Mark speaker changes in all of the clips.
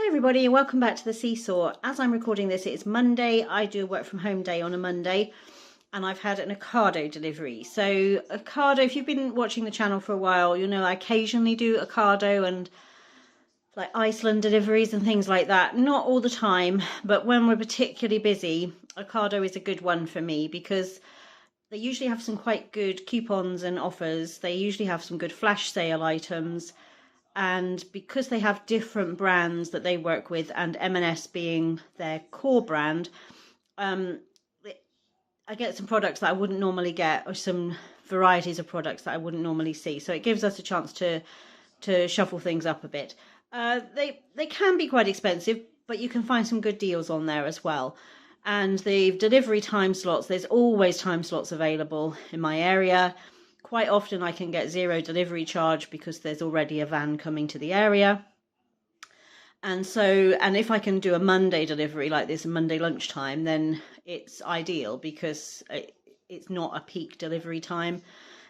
Speaker 1: Everybody, and welcome back to the Seesaw. As I'm recording this, it's Monday. I do a work from home day on a Monday, and I've had an Ocado delivery. So Ocado, if you've been watching the channel for a while, you'll know I occasionally do Ocado and like Iceland deliveries and things like that. Not all the time, but when we're particularly busy, Ocado is a good one for me because they usually have some quite good coupons and offers. They usually have some good flash sale items. And because they have different brands that they work with, and M&S being their core brand, I get some products that I wouldn't normally get, or some varieties of products that I wouldn't normally see. So it gives us a chance to shuffle things up a bit. They can be quite expensive, but you can find some good deals on there as well. And the delivery time slots, there's always time slots available in my area. Quite often I can get zero delivery charge because there's already a van coming to the area. And if I can do a Monday delivery like this, a Monday lunchtime, then it's ideal because it's not a peak delivery time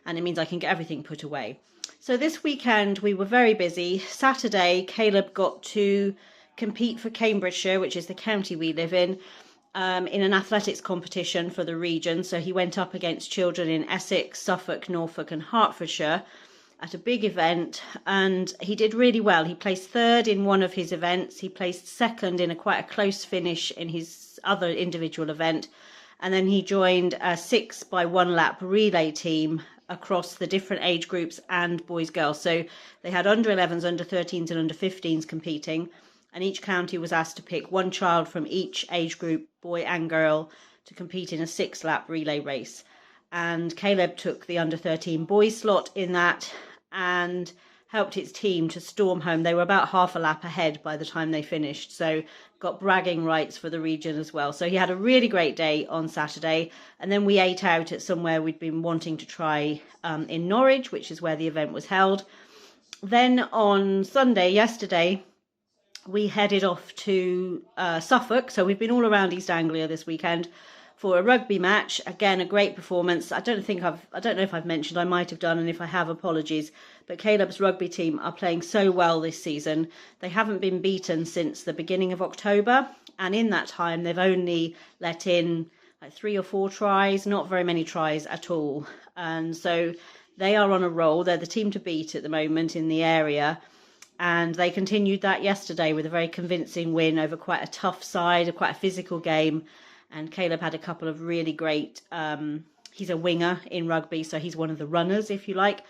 Speaker 1: and it means I can get everything put away. So this weekend we were very busy. Saturday, Caleb got to compete for Cambridgeshire, which is the county we live in an athletics competition for the region. So he went up against children in Essex, Suffolk, Norfolk and Hertfordshire at a big event, and he did really well. He placed third in one of his events. He placed second in quite a close finish in his other individual event. And then he joined a 6x1 lap relay team across the different age groups and boys, girls. So they had under 11s, under 13s and under 15s competing. And each county was asked to pick one child from each age group, boy and girl, to compete in a 6-lap relay race. And Caleb took the under 13 boys slot in that and helped his team to storm home. They were about half a lap ahead by the time they finished, so got bragging rights for the region as well. So he had a really great day on Saturday, and then we ate out at somewhere we'd been wanting to try in Norwich, which is where the event was held. Then on Sunday, yesterday, we headed off to Suffolk. So we've been all around East Anglia this weekend for a rugby match. Again, a great performance. I don't know if I've mentioned, I might have done, and if I have, apologies. But Caleb's rugby team are playing so well this season. They haven't been beaten since the beginning of October. And in that time, they've only let in like 3 or 4 tries, not very many tries at all. And so they are on a roll. They're the team to beat at the moment in the area. And they continued that yesterday with a very convincing win over quite a tough side, quite a physical game. And Caleb had a couple of really great, he's a winger in rugby, so he's one of the runners, if you like,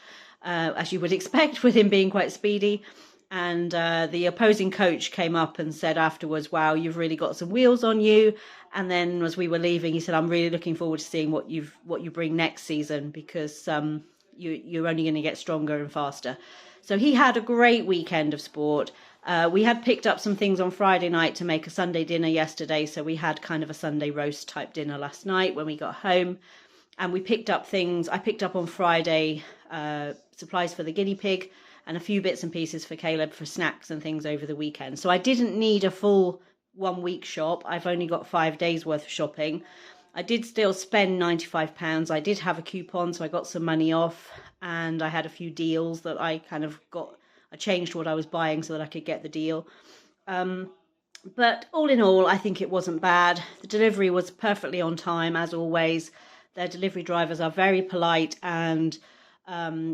Speaker 1: as you would expect with him being quite speedy. And the opposing coach came up and said afterwards, wow, you've really got some wheels on you. And then as we were leaving, he said, I'm really looking forward to seeing what you bring next season, because you're only going to get stronger and faster. So he had a great weekend of sport. We had picked up some things on Friday night to make a Sunday dinner yesterday. So we had kind of a Sunday roast type dinner last night when we got home. And we picked up things. I picked up on Friday supplies for the guinea pig and a few bits and pieces for Caleb for snacks and things over the weekend. So I didn't need a full 1 week shop. I've only got 5 days worth of shopping. I did still spend £95. I did have a coupon, so I got some money off, and I had a few deals that I kind of got. I changed what I was buying so that I could get the deal. But all in all, I think it wasn't bad. The delivery was perfectly on time, as always. Their delivery drivers are very polite, and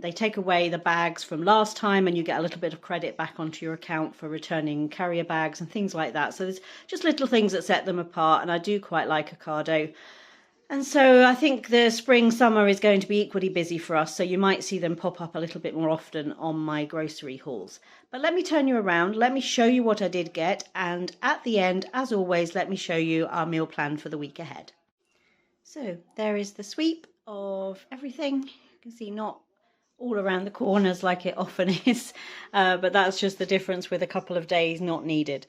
Speaker 1: they take away the bags from last time, and you get a little bit of credit back onto your account for returning carrier bags and things like that. So there's just little things that set them apart, and I do quite like Ocado. And so I think the spring, summer is going to be equally busy for us. So you might see them pop up a little bit more often on my grocery hauls. But let me turn you around. Let me show you what I did get. And at the end, as always, let me show you our meal plan for the week ahead. So there is the sweep of everything. You can see not all around the corners like it often is. But that's just the difference with a couple of days not needed.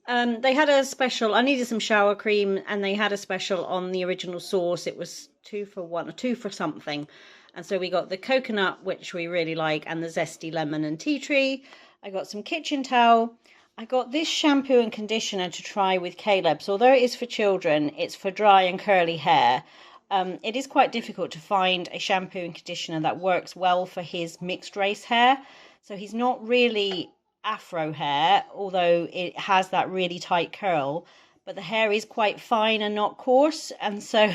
Speaker 1: They had a special. I needed some shower cream, and they had a special on the original sauce. It was 2 for 1 or 2 for something. And so we got the coconut, which we really like, and the zesty lemon and tea tree. I got some kitchen towel. I got this shampoo and conditioner to try with Caleb. So although it is for children, it's for dry and curly hair. It is quite difficult to find a shampoo and conditioner that works well for his mixed race hair. So he's not really afro hair, although it has that really tight curl, but the hair is quite fine and not coarse, and so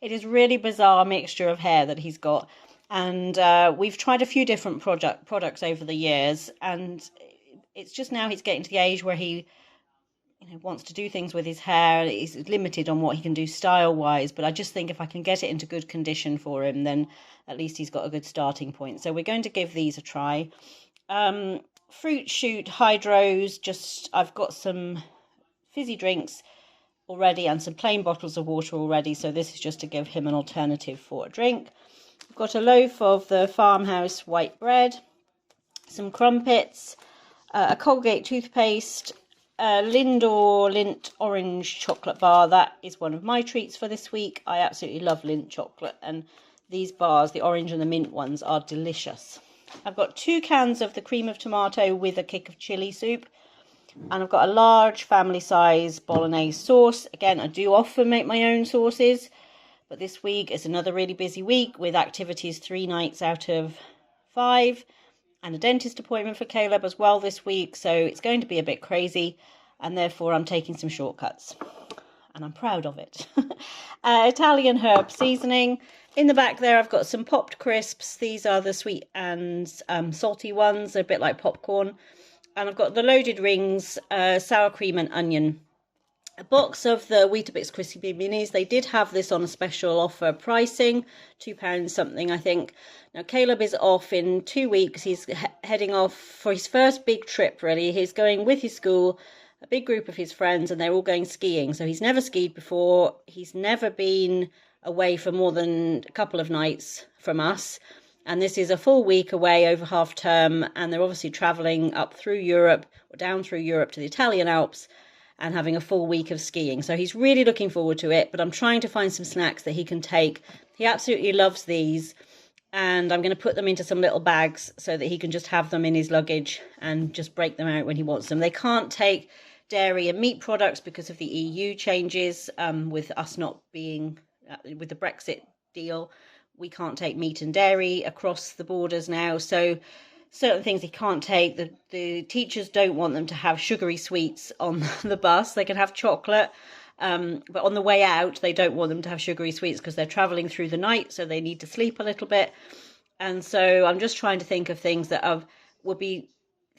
Speaker 1: it is really bizarre mixture of hair that he's got. And we've tried a few different products over the years, and it's just now he's getting to the age where he wants to do things with his hair. He's limited on what he can do style wise, but I just think if I can get it into good condition for him, then at least he's got a good starting point. So we're going to give these a try. Fruit shoot hydros, I've got some fizzy drinks already and some plain bottles of water already, so this is just to give him an alternative for a drink. I've got a loaf of the farmhouse white bread, some crumpets, a Colgate toothpaste, Lindor Lindt orange chocolate bar. That is one of my treats for this week. I absolutely love Lindt chocolate, and these bars, the orange and the mint ones, are delicious. I've got 2 cans of the cream of tomato with a kick of chili soup, and I've got a large family size bolognese sauce. Again, I do often make my own sauces, but this week is another really busy week with activities 3 nights out of 5 and a dentist appointment for Caleb as well this week, so it's going to be a bit crazy, and therefore I'm taking some shortcuts, and I'm proud of it. Italian herb seasoning. In the back there, I've got some popped crisps. These are the sweet and salty ones. They're a bit like popcorn. And I've got the loaded rings, sour cream and onion. A box of the Weetabix Crispy Minis. They did have this on a special offer pricing, £2 something, I think. Now, Caleb is off in 2 weeks. He's heading off for his first big trip, really. He's going with his school, a big group of his friends, and they're all going skiing. So he's never skied before. He's never been away for more than a couple of nights from us, and this is a full week away over half term, and they're obviously traveling up through Europe or down through Europe to the Italian Alps and having a full week of skiing. So he's really looking forward to it, but I'm trying to find some snacks that he can take. He absolutely loves these, and I'm going to put them into some little bags so that he can just have them in his luggage and just break them out when he wants them. They can't take dairy and meat products because of the EU changes, with us not being with the Brexit deal. We can't take meat and dairy across the borders now, so certain things he can't take. The teachers don't want them to have sugary sweets on the bus. They can have chocolate, but on the way out they don't want them to have sugary sweets because they're traveling through the night, so they need to sleep a little bit. And so I'm just trying to think of things that would be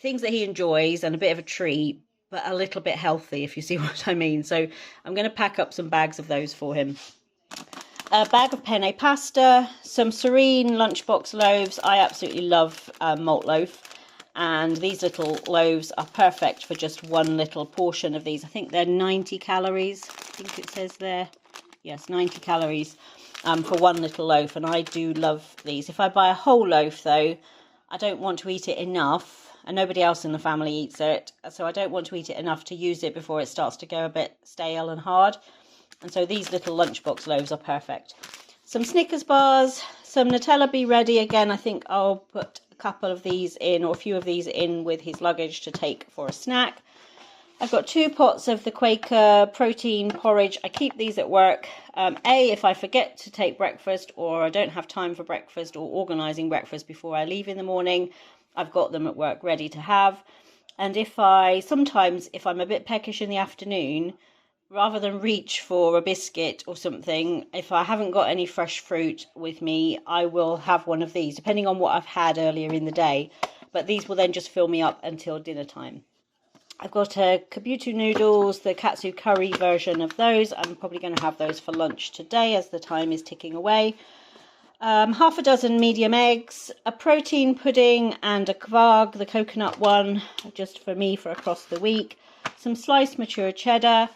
Speaker 1: things that he enjoys and a bit of a treat, but a little bit healthy, if you see what I mean. So I'm going to pack up some bags of those for him. A bag of penne pasta, some Serene lunchbox loaves. I absolutely love malt loaf, and these little loaves are perfect for just one little portion of these. I think they're 90 calories. I think it says there. Yes, 90 calories for one little loaf, and I do love these. If I buy a whole loaf, though, I don't want to eat it enough, and nobody else in the family eats it, so I don't want to eat it enough to use it before it starts to go a bit stale and hard. And so these little lunchbox loaves are perfect. Some Snickers bars, some Nutella Be Ready. Again, I think I'll put a couple of these in, or a few of these in with his luggage to take for a snack. I've got 2 pots of the Quaker protein porridge. I keep these at work. If I forget to take breakfast, or I don't have time for breakfast, or organising breakfast before I leave in the morning, I've got them at work ready to have. And sometimes if I'm a bit peckish in the afternoon, rather than reach for a biscuit or something, if I haven't got any fresh fruit with me, I will have one of these, depending on what I've had earlier in the day. But these will then just fill me up until dinner time. I've got kabuto noodles, the katsu curry version of those. I'm probably going to have those for lunch today as the time is ticking away. Half a dozen medium eggs, a protein pudding and a kvarg, the coconut one, just for me for across the week. Some sliced mature cheddar.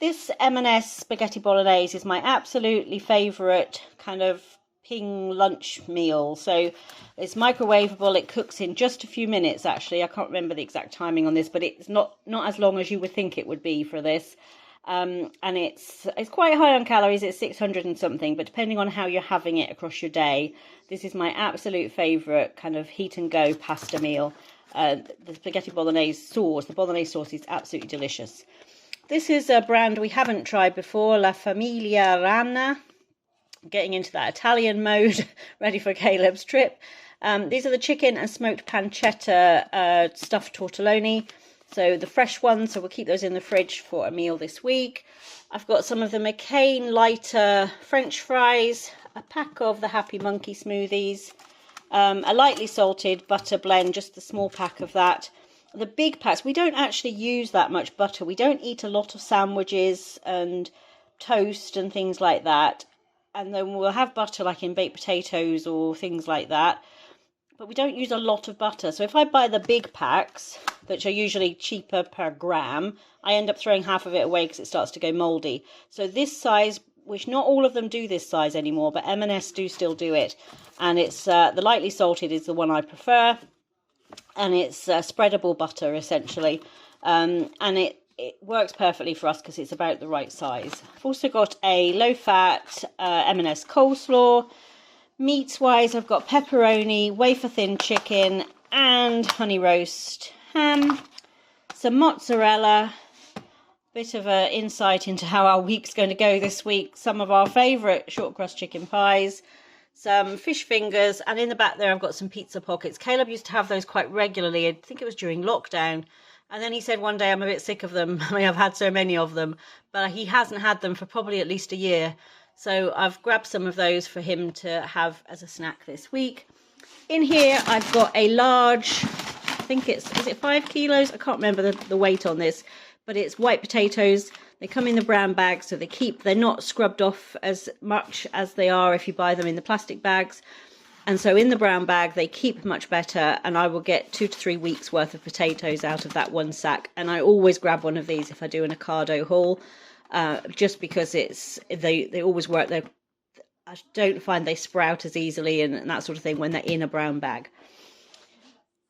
Speaker 1: This M&S spaghetti bolognese is my absolutely favourite kind of ping lunch meal. So it's microwavable. It cooks in just a few minutes, actually. I can't remember the exact timing on this, but it's not as long as you would think it would be for this. And it's quite high on calories. It's 600 and something, but depending on how you're having it across your day, this is my absolute favourite kind of heat and go pasta meal. The spaghetti bolognese sauce, the bolognese sauce is absolutely delicious. This is a brand we haven't tried before, La Famiglia Rana. Getting into that Italian mode, ready for Caleb's trip. These are the chicken and smoked pancetta stuffed tortelloni. So the fresh ones, so we'll keep those in the fridge for a meal this week. I've got some of the McCain lighter French fries, a pack of the Happy Monkey smoothies, a lightly salted butter blend, just the small pack of that. The big packs, we don't actually use that much butter. We don't eat a lot of sandwiches and toast and things like that. And then we'll have butter like in baked potatoes or things like that. But we don't use a lot of butter. So if I buy the big packs, which are usually cheaper per gram, I end up throwing half of it away because it starts to go mouldy. So this size, which not all of them do this size anymore, but M&S do still do it. And it's the lightly salted is the one I prefer. And it's spreadable butter, essentially. And it works perfectly for us because it's about the right size. I've also got a low-fat M&S coleslaw. Meats-wise, I've got pepperoni, wafer-thin chicken, and honey roast ham. Some mozzarella. Bit of an insight into how our week's going to go this week. Some of our favourite short crust chicken pies. Some fish fingers, and in the back there I've got some pizza pockets. Caleb used to have those quite regularly. I think it was during lockdown. And then he said one day, I'm a bit sick of them. I mean, I've had so many of them. But he hasn't had them for probably at least a year. So I've grabbed some of those for him to have as a snack this week. In here, I've got a large, I think is it 5 kilos? I can't remember the weight on this, but it's white potatoes. They come in the brown bag, so they're not scrubbed off as much as they are if you buy them in the plastic bags. And so in the brown bag, they keep much better, and I will get 2 to 3 weeks worth of potatoes out of that one sack. And I always grab one of these if I do an Ocado haul. Just because they always work. I don't find they sprout as easily and that sort of thing when they're in a brown bag.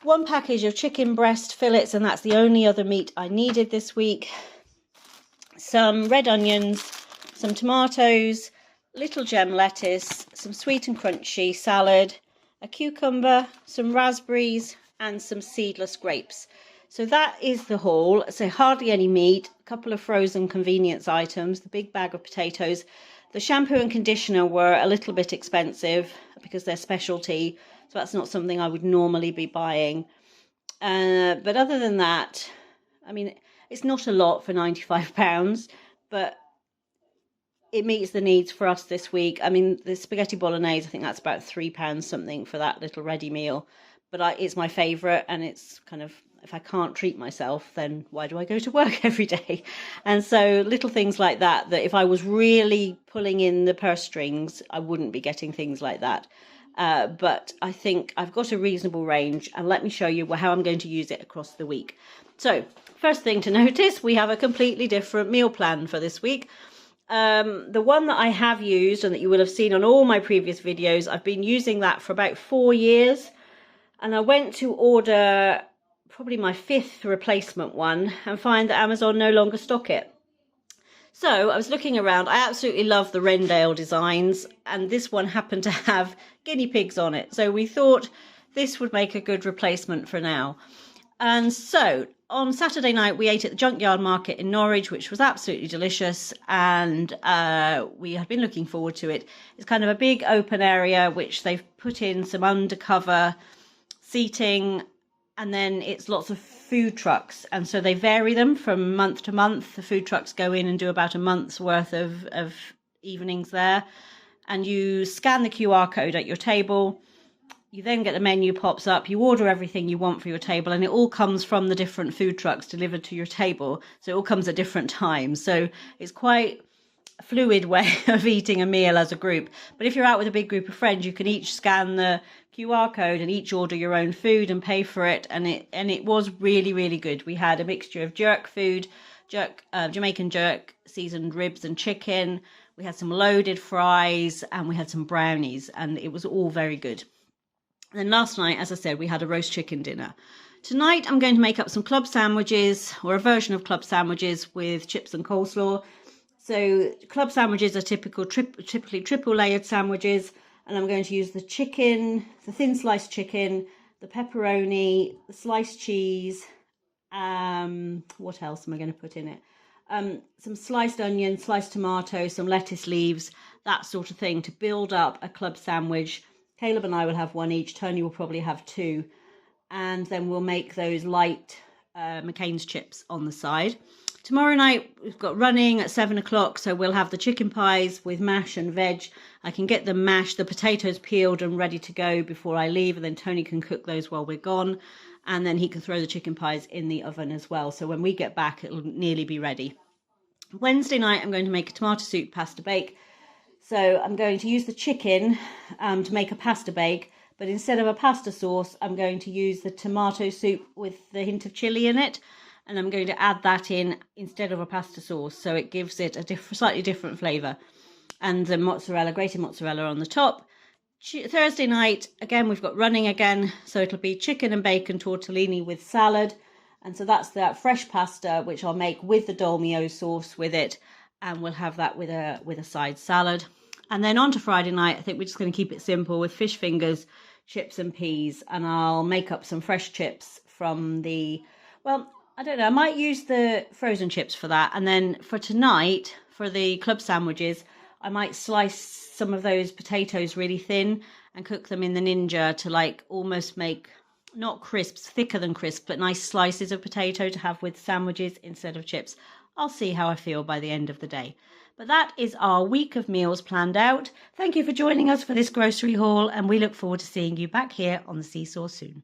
Speaker 1: One package of chicken breast fillets, and that's the only other meat I needed this week. Some red onions, some tomatoes, little gem lettuce, some sweet and crunchy salad, a cucumber, some raspberries, and some seedless grapes. So that is the haul. So hardly any meat, a couple of frozen convenience items, the big bag of potatoes. The shampoo and conditioner were a little bit expensive because they're specialty. So that's not something I would normally be buying. But other than that, I mean, it's not a lot for £95, but it meets the needs for us this week. I mean, the spaghetti bolognese, I think that's about £3 something for that little ready meal. But it's my favourite, and it's kind of, if I can't treat myself, then why do I go to work every day? And so little things like that if I was really pulling in the purse strings, I wouldn't be getting things like that. But I think I've got a reasonable range, and let me show you how I'm going to use it across the week. So first thing to notice, we have a completely different meal plan for this week. The one that I have used and that you will have seen on all my previous videos, I've been using that for about 4 years. And I went to order probably my 5th replacement one and find that Amazon no longer stock it. So I was looking around. I absolutely love the Rendale designs, and this one happened to have guinea pigs on it. So we thought this would make a good replacement for now. And so on Saturday night, we ate at the Junkyard Market in Norwich, which was absolutely delicious. And we had been looking forward to it. It's kind of a big open area, which they've put in some undercover seating, and then it's lots of food trucks, and so they vary them from month to month. The food trucks go in and do about a month's worth of evenings there, and you scan the QR code at your table. You then get the menu pops up, you order everything you want for your table, and it all comes from the different food trucks delivered to your table, so it all comes at different times. So it's quite a fluid way of eating a meal as a group. But if you're out with a big group of friends, you can each scan the QR code and each order your own food and pay for it, and it was really, really good. We had a mixture of jerk food, Jamaican jerk, seasoned ribs and chicken. We had some loaded fries, and we had some brownies, and it was all very good. And then last night, as I said, we had a roast chicken dinner. Tonight I'm going to make up some club sandwiches, or a version of club sandwiches with chips and coleslaw. So club sandwiches are typically triple layered sandwiches. And I'm going to use the chicken, the thin sliced chicken, the pepperoni, the sliced cheese. What else am I going to put in it? Some sliced onion, sliced tomato, some lettuce leaves, that sort of thing, to build up a club sandwich Caleb and I will have one each. Tony will probably have two. And then we'll make those light McCain's chips on the side. Tomorrow night we've got running at 7 o'clock, so we'll have the chicken pies with mash and veg. I can get them mashed, the potatoes peeled and ready to go before I leave, and then Tony can cook those while we're gone, and then he can throw the chicken pies in the oven as well, so when we get back it'll nearly be ready. Wednesday night I'm going to make a tomato soup pasta bake. So I'm going to use the chicken to make a pasta bake, but instead of a pasta sauce I'm going to use the tomato soup with the hint of chilli in it. And I'm going to add that in instead of a pasta sauce, so it gives it a slightly different flavour. And the mozzarella, grated mozzarella on the top. Thursday night, again, we've got running again, so it'll be chicken and bacon tortellini with salad. And so that's that fresh pasta, which I'll make with the dolmio sauce with it, and we'll have that with a side salad. And then on to Friday night, I think we're just going to keep it simple with fish fingers, chips and peas, and I'll make up some fresh chips from the, well, I don't know, I might use the frozen chips for that. And then for tonight, for the club sandwiches, I might slice some of those potatoes really thin and cook them in the Ninja to like almost make, not crisps, thicker than crisps, but nice slices of potato to have with sandwiches instead of chips. I'll see how I feel by the end of the day. But that is our week of meals planned out. Thank you for joining us for this grocery haul, and we look forward to seeing you back here on the Seesaw soon.